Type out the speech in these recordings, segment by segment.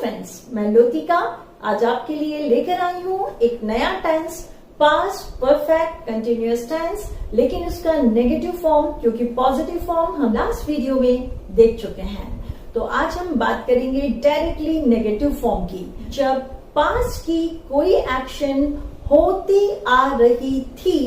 Friends, मैं लोतिका आज आपके लिए लेकर आई हूँ एक नया tense, past perfect continuous tense, लेकिन उसका नेगेटिव फॉर्म, क्योंकि पॉजिटिव फॉर्म हम लास्ट वीडियो में देख चुके हैं। तो आज हम बात करेंगे डायरेक्टली नेगेटिव फॉर्म की। जब पास्ट की कोई एक्शन होती आ रही थी,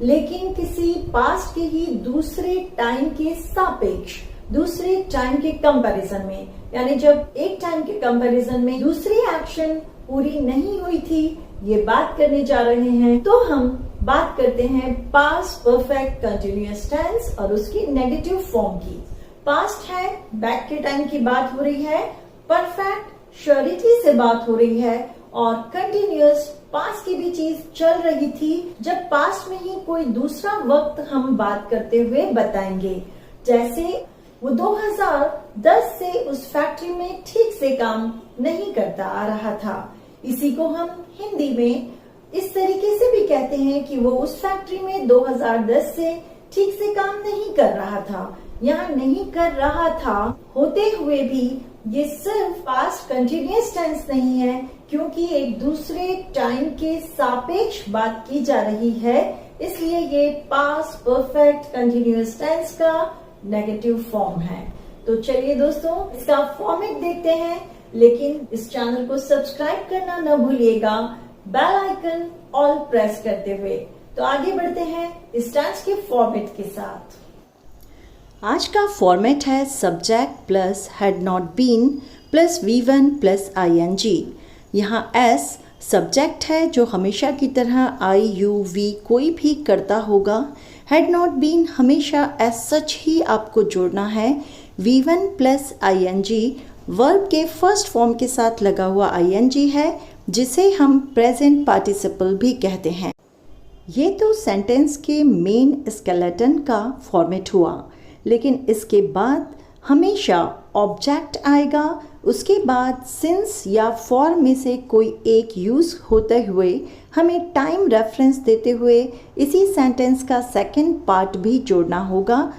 लेकिन किसी पास्ट के ही दूसरे टाइम के सापेक्ष, दूसरे टाइम के कंपैरिजन में, यानी जब एक टाइम के कंपैरिजन में दूसरी एक्शन पूरी नहीं हुई थी, ये बात करने जा रहे हैं। तो हम बात करते हैं पास्ट परफेक्ट कंटिन्यूअस टेंस और उसकी नेगेटिव फॉर्म की। पास्ट है, बैक के टाइम की बात हो रही है। परफेक्ट श्योरिटी से बात हो रही है। और कंटिन्यूअस पास्ट की भी चीज चल रही थी, जब पास्ट में ही कोई दूसरा वक्त हम बात करते हुए बताएंगे। जैसे वो 2010 से उस फैक्ट्री में ठीक से काम नहीं करता आ रहा था। इसी को हम हिंदी में इस तरीके से भी कहते हैं कि वो उस फैक्ट्री में 2010 से ठीक से काम नहीं कर रहा था। यहाँ नहीं कर रहा था होते हुए भी ये सिर्फ पास्ट कंटिन्यूअस टेंस नहीं है, क्योंकि एक दूसरे टाइम के सापेक्ष बात की जा रही है, इसलिए ये पास्ट परफेक्ट कंटिन्यूअस टेंस का नेगेटिव फॉर्म है। तो चलिए दोस्तों, इसका फॉर्मेट देखते हैं, लेकिन इस चैनल को सब्सक्राइब करना न भूलिएगा, बेल आइकन ऑल प्रेस करते हुए। तो आगे बढ़ते हैं इस टेंस के फॉर्मेट के साथ। आज का फॉर्मेट है subject plus had not been plus V1 plus ING। यहाँ S सब्जेक्ट है जो हमेशा की तरह I, U, V कोई भी करता होगा। हैड नॉट बीन हमेशा एज सच ही आपको जोड़ना है। V1 प्लस ING वर्ब के फर्स्ट फॉर्म के साथ लगा हुआ ING है, जिसे हम प्रेजेंट पार्टिसिपल भी कहते हैं। ये तो सेंटेंस के मेन स्केलेटन का फॉर्मेट हुआ, लेकिन इसके बाद हमेशा ऑब्जेक्ट आएगा, उसके बाद सिंस या फॉर में से कोई एक यूज़ होते हुए हमें टाइम रेफरेंस देते हुए इसी सेंटेंस का सेकंड पार्ट भी जोड़ना होगा,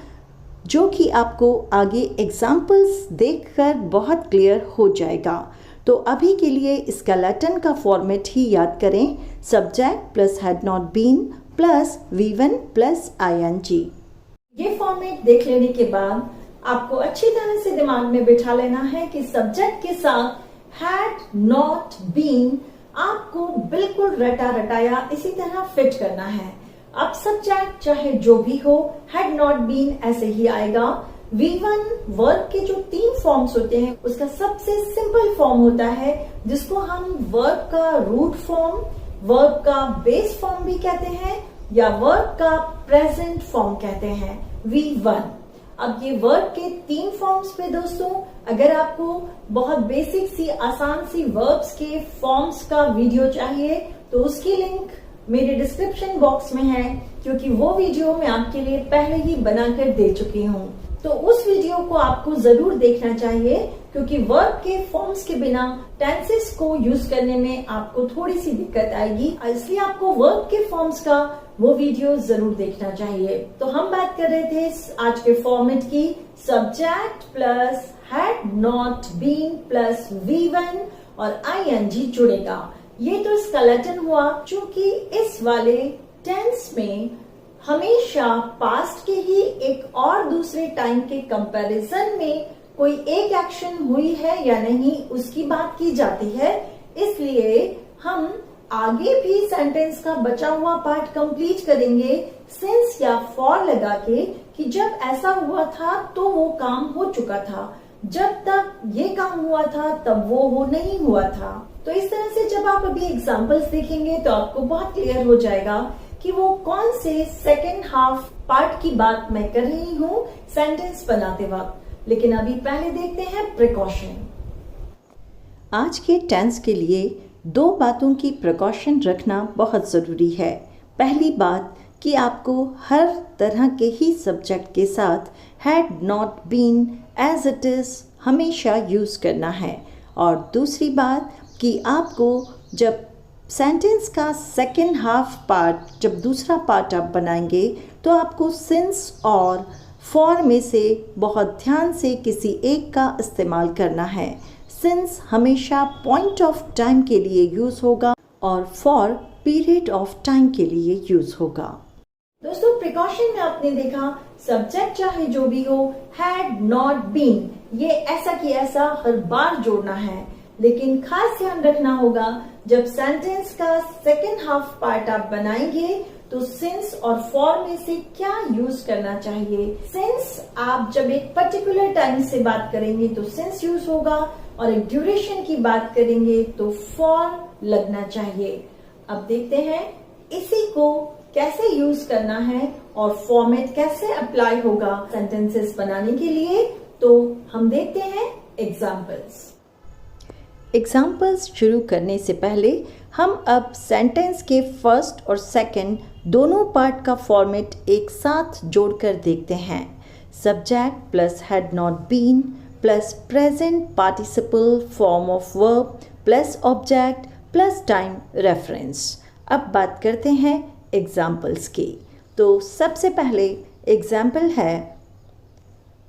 जो कि आपको आगे एग्जाम्पल्स देखकर बहुत क्लियर हो जाएगा। तो अभी के लिए स्केलेटन का फॉर्मेट ही याद करें, subject plus had not been plus V1 plus ING। ये फॉर्मेट देख लेने के बाद आपको अच्छी तरह से दिमाग में बिठा लेना है कि सब्जेक्ट के साथ हैड नॉट बीन आपको बिल्कुल रटा रटाया इसी तरह फिट करना है। अब सब्जेक्ट चाहे जो भी हो, हैड नॉट बीन ऐसे ही आएगा। V1 वर्ब के जो 3 फॉर्म्स होते हैं, उसका सबसे सिंपल फॉर्म होता है, जिसको हम वर्ब का रूट फॉर्म, वर्ब का बेस फॉर्म भी कहते हैं, या वर्ब का प्रेजेंट फॉर्म कहते हैं, V1। अब ये वर्ब के 3 फॉर्म्स पे दोस्तों, अगर आपको बहुत बेसिक सी आसान सी वर्ब्स के फॉर्म्स का वीडियो चाहिए, तो उसकी लिंक मेरे डिस्क्रिप्शन बॉक्स में है, क्योंकि वो वीडियो मैं आपके लिए पहले ही बनाकर दे चुकी हूँ। तो उस वीडियो को आपको जरूर देखना चाहिए, क्योंकि वर्ब के फॉर्म्स के बिना टेंसेस को यूज करने में आपको थोड़ी सी दिक्कत आएगी, इसलिए आपको वर्ब के फॉर्म्स का वो वीडियो जरूर देखना चाहिए। तो हम बात कर रहे थे आज के फॉर्मेट की, subject plus had not been plus V1 और ING जुड़ेगा। ये तो स्केलेटन हुआ। चूंकि इस वाले टेंस में हमेशा पास्ट के ही एक और दूसरे टाइम के कंपैरिजन में कोई एक एक्शन हुई है या नहीं, उसकी बात की जाती है, इसलिए हम आगे भी सेंटेंस का बचा हुआ पार्ट कंप्लीट करेंगे सिंस या फॉर लगा के, कि जब ऐसा हुआ था तो वो काम हो चुका था, जब तक ये काम हुआ था तब वो नहीं हुआ था। तो इस तरह से जब आप अभी एग्जांपल्स देखेंगे तो आपको बहुत क्लियर हो जाएगा कि वो कौन से सेकेंड हाफ पार्ट की बात मैं कर रही हूँ सेंटेंस बनाते वक्त। लेकिन अभी पहले देखते हैं प्रिकॉशन। आज के टेंस के लिए 2 बातों की प्रिकॉशन रखना बहुत ज़रूरी है। पहली बात कि आपको हर तरह के ही सब्जेक्ट के साथ had not been as it is हमेशा यूज़ करना है, और दूसरी बात कि आपको जब सेंटेंस का सेकेंड हाफ पार्ट, जब दूसरा पार्ट आप बनाएंगे, तो आपको सिंस और फॉर में से बहुत ध्यान से किसी एक का इस्तेमाल करना है। सिंस हमेशा पॉइंट ऑफ टाइम के लिए यूज होगा और फॉर पीरियड ऑफ टाइम के लिए यूज होगा। दोस्तों प्रिकॉशन में आपने देखा सब्जेक्ट चाहे जो भी हो, हैड नॉट बीन, ये ऐसा कि ऐसा हर बार जोड़ना है, लेकिन खास ध्यान रखना होगा जब सेंटेंस का सेकेंड हाफ पार्ट आप बनाएंगे तो सिंस और फॉर में से क्या यूज करना चाहिए। सिंस आप जब एक पर्टिकुलर टाइम से बात करेंगे तो सिंस यूज होगा और एक ड्यूरेशन की बात करेंगे तो फॉर लगना चाहिए। अब देखते हैं इसी को कैसे यूज करना है और फॉर्मेट कैसे अप्लाई होगा सेंटेंसेस बनाने के लिए। तो हम देखते हैं एग्जाम्पल्स शुरू करने से पहले हम अब सेंटेंस के फर्स्ट और सेकंड दोनों पार्ट का फॉर्मेट एक साथ जोड़कर देखते हैं। Subject plus had not been plus present participle form of verb plus object plus time reference. अब बात करते हैं एग्जाम्पल्स की। तो सबसे पहले एग्जाम्पल है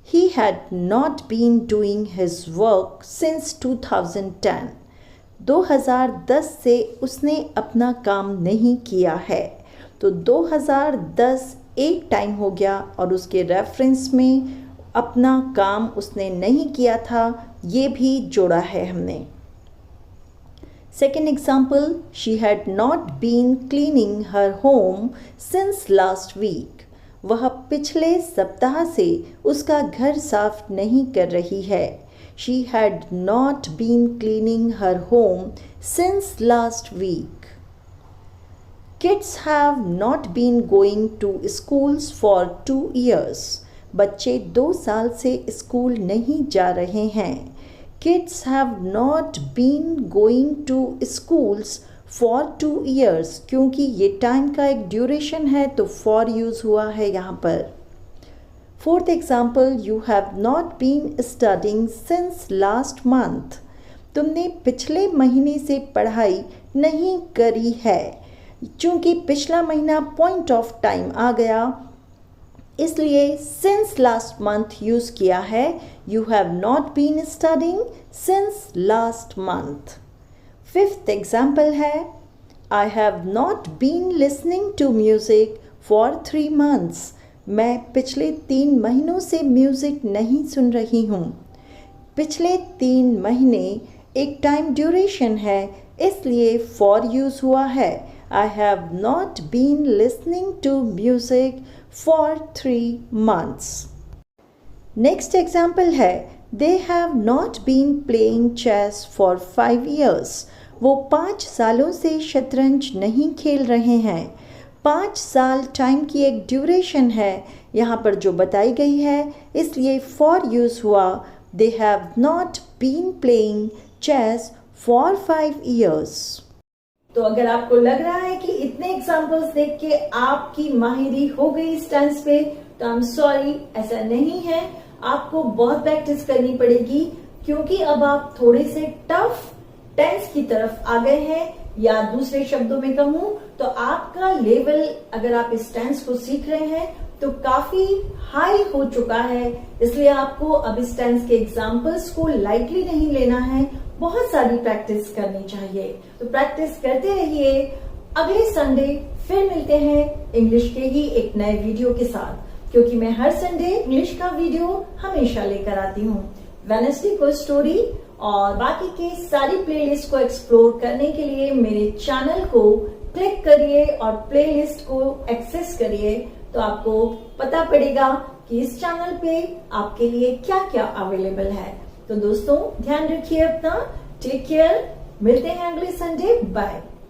He had not been doing his work since 2010. 2010 से उसने अपना काम नहीं किया है। तो 2010 एक टाइम हो गया और उसके रेफरेंस में अपना काम उसने नहीं किया था, ये भी जोड़ा है हमने। Second example, she had not been cleaning her home since last week. वह पिछले सप्ताह से उसका घर साफ नहीं कर रही है। She had not been cleaning her home since last week. Kids have not been going to schools for 2 years. बच्चे 2 साल से स्कूल नहीं जा रहे हैं। Kids have not been going to schools for 2 years, क्योंकि ये टाइम का एक ड्यूरेशन है तो फॉर यूज हुआ है यहाँ पर। Fourth example, you have not been studying since last month. तुमने पिछले महीने से पढ़ाई नहीं करी है। चूँकि पिछला महीना पॉइंट ऑफ टाइम आ गया इसलिए सिंस लास्ट मंथ यूज किया है। You have not been studying since last month. Fifth example है I have not been listening to music for 3 months। मैं पिछले 3 महीनों से म्यूज़िक नहीं सुन रही हूँ। पिछले 3 महीने एक टाइम ड्यूरेशन है इसलिए फॉर यूज़ हुआ है। I have not been listening to music for 3 months। Next example है they have not been playing chess for 5 years। वो 5 सालों से शतरंज नहीं खेल रहे हैं। 5 साल टाइम की एक ड्यूरेशन है यहाँ पर जो बताई गई है इसलिए फॉर यूज हुआ। They have not been playing chess for 5 years। तो अगर आपको लग रहा है कि इतने एग्जाम्पल्स देख के आपकी माहिरी हो गई इस टेंस पे तो आई एम सॉरी, ऐसा नहीं है। आपको बहुत प्रैक्टिस करनी पड़ेगी क्योंकि अब आप थोड़े से टफ टेंस की तरफ आ गए हैं, या दूसरे शब्दों में कहूं तो आपका लेवल अगर आप इस टेंस को सीख रहे हैं तो काफी हाई हो चुका है। इसलिए आपको अब इस टेंस के एग्जाम्पल्स को लाइटली नहीं लेना है, बहुत सारी प्रैक्टिस करनी चाहिए। तो प्रैक्टिस करते रहिए। अगले संडे फिर मिलते हैं इंग्लिश के ही एक नए वीडियो के साथ, क्योंकि मैं हर संडे इंग्लिश का वीडियो हमेशा लेकर आती हूँ। वेडनेसडे को स्टोरी और बाकी के सारी प्लेलिस्ट को एक्सप्लोर करने के लिए मेरे चैनल को क्लिक करिए और प्लेलिस्ट को एक्सेस करिए, तो आपको पता पड़ेगा कि इस चैनल पे आपके लिए क्या क्या अवेलेबल है। तो दोस्तों ध्यान रखिए अपना, टेक केयर, मिलते हैं अगले संडे, बाय।